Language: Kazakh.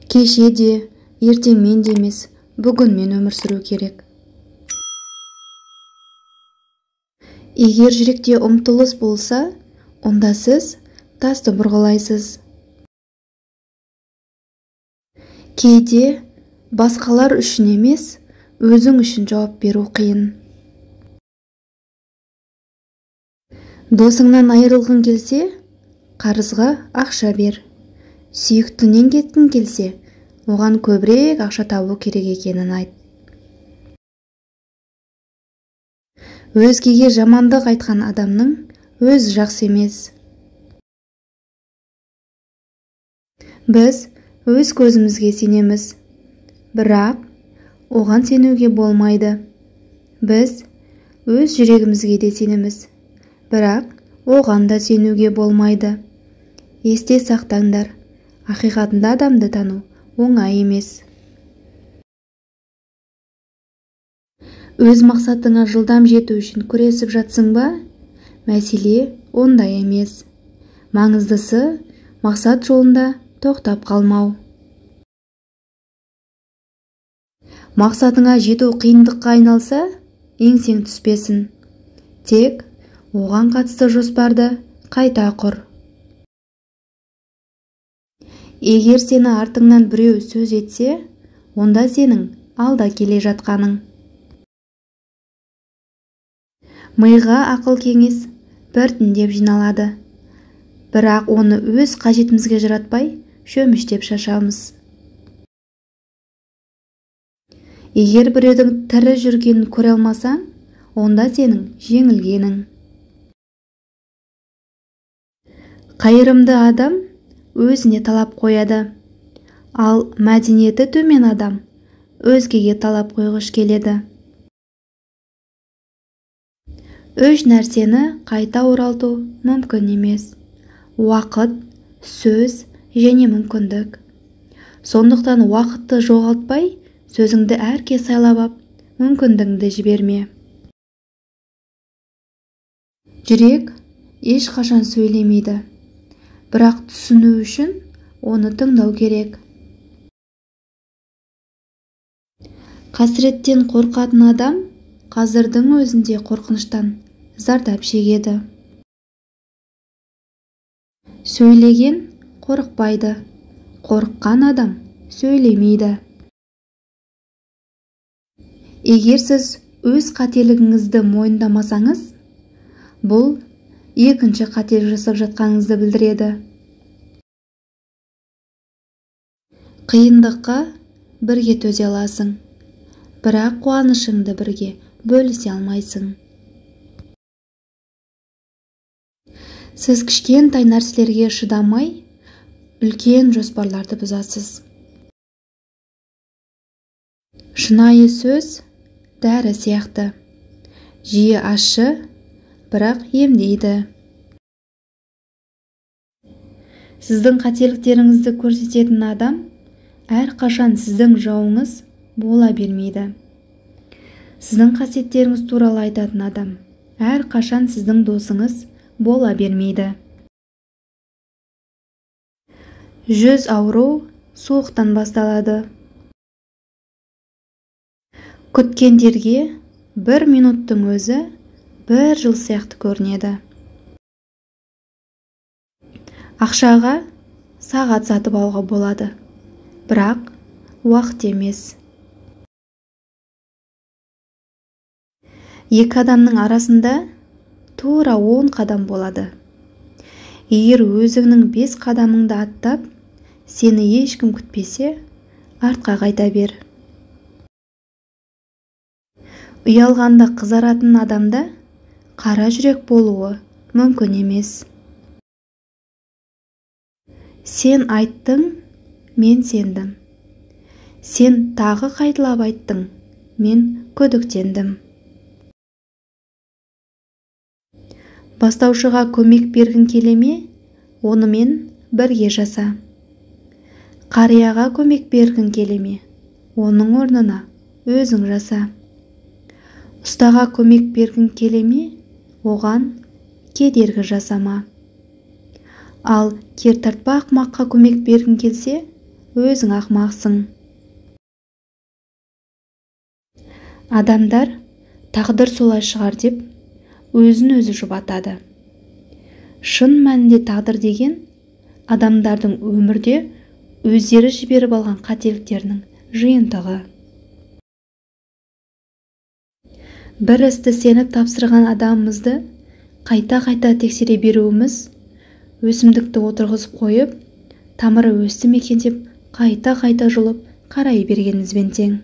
Кеше де, ертеңмен де емес, бүгінмен өмір сүру керек. Егер жүректе ұмтылыс болса, онда сіз тасты бұрғылайсыз. Кейде басқалар үшін емес, өзің үшін жауап беру қиын. Досыңнан айырылғың келсе, қарызға ақша бер. Сүйіктіңнен кеткің келсе, оған көбірек ақша табу керек екенін айт. Өзгеге жамандық айтқан адамның өзі жақсы емес. Біз өз көзімізге сенеміз, бірақ оған сенуге болмайды. Біз өз жүрегімізге де сенеміз, бірақ оған да сенуге болмайды. Есте сақтаңдар, ақиқатында адамды тану оңай емес. Өз мақсатыңа жылдам жету үшін күресіп жатсың ба? Мәселе ондай емес. Маңыздысы мақсат жолында тоқтап қалмау. Мақсатыңа жету қиындыққа айналса, еңсең түспесін. Тек оған қатысты жоспарды қайта құр. Егер сені артыңнан біреу сөз етсе, онда сенің алда келе жатқаның. Миға ақыл кеңес біртіндеп жиналады, бірақ оны өз қажетімізге жаратпай шөміштеп шашамыз. Егер біреудің тірі жүргенін көре алмасаң, онда сенің жеңілгенің. Қайырымды адам өзіне талап қояды, ал мәдениеті төмен адам өзгеге талап қойғыш келеді. Үш нәрсені қайта оралту мүмкін емес: уақыт, сөз және мүмкіндік. Сондықтан уақытты жоғалтпай, сөзіңді әрке сайлап ап, мүмкіндігіңді жіберме. Жүрек ешқашан сөйлемейді, бірақ түсіну үшін оны тыңдау керек. Қасіреттен қорқатын адам қазірдің өзінде қорқыныштан зардап шегеді. Сөйлеген қорықпайды, қорыққан адам сөйлемейді. Егер сіз өз қателігіңізді мойындамасаңыз, бұл екінші қателік жасап жатқаныңызды білдіреді. Қиындыққа бірге төзе аласың, бірақ қуанышыңды бірге бөлісе алмайсың. Сіз кішкентай нәрселерге шыдамай, үлкен жоспарларды бұзасыз. Шынайы сөз дәрі сияқты. Жиі ащы, бірақ емдейді. Сіздің қателіктеріңізді көрсететін адам әрқашан сіздің жауыңыз бола бермейді. Сіздің қасиеттеріңіз туралы айтатын адам әрқашан сіздің досыңыз бола бермейді. 100 ауру суықтан басталады. Күткендерге 1 минуттың өзі 1 жыл сияқты көрінеді. Ақшаға сағат сатып алуға болады, бірақ уақыт емес. Екі адамның арасында тура 10 қадам болады. Егер өзіңнің 5 қадамыңды аттап, сені ешкім күтпесе, артқа қайта бер. Ұялғанда қызаратын адамда қара жүрек болуы мүмкін емес. Сен айттың, мен сендім. Сен тағы қайталап айттың, мен күдіктендім. Бастаушыға көмек бергің келе ме, онымен бірге жаса. Қарияға көмек бергің келе ме, оның орнына өзің жаса. Ұстаға көмек бергің келе ме, оған кедергі жасама. Ал кертартпа ақымаққа көмек бергің келсе, өзің ақымақсың. Адамдар тағдыр солай шығар деп өзін өзі жұбатады. Шын мәнінде тағдыр деген адамдардың өмірде өздері жіберіп алған қателіктерінің жиынтығы. Бір істі сеніп тапсырған адамымызды қайта-қайта тексере беруіміз өсімдікті отырғызып қойып, тамыры өсті ме екен деп қайта-қайта жұлып қарай бергенімізбен тең.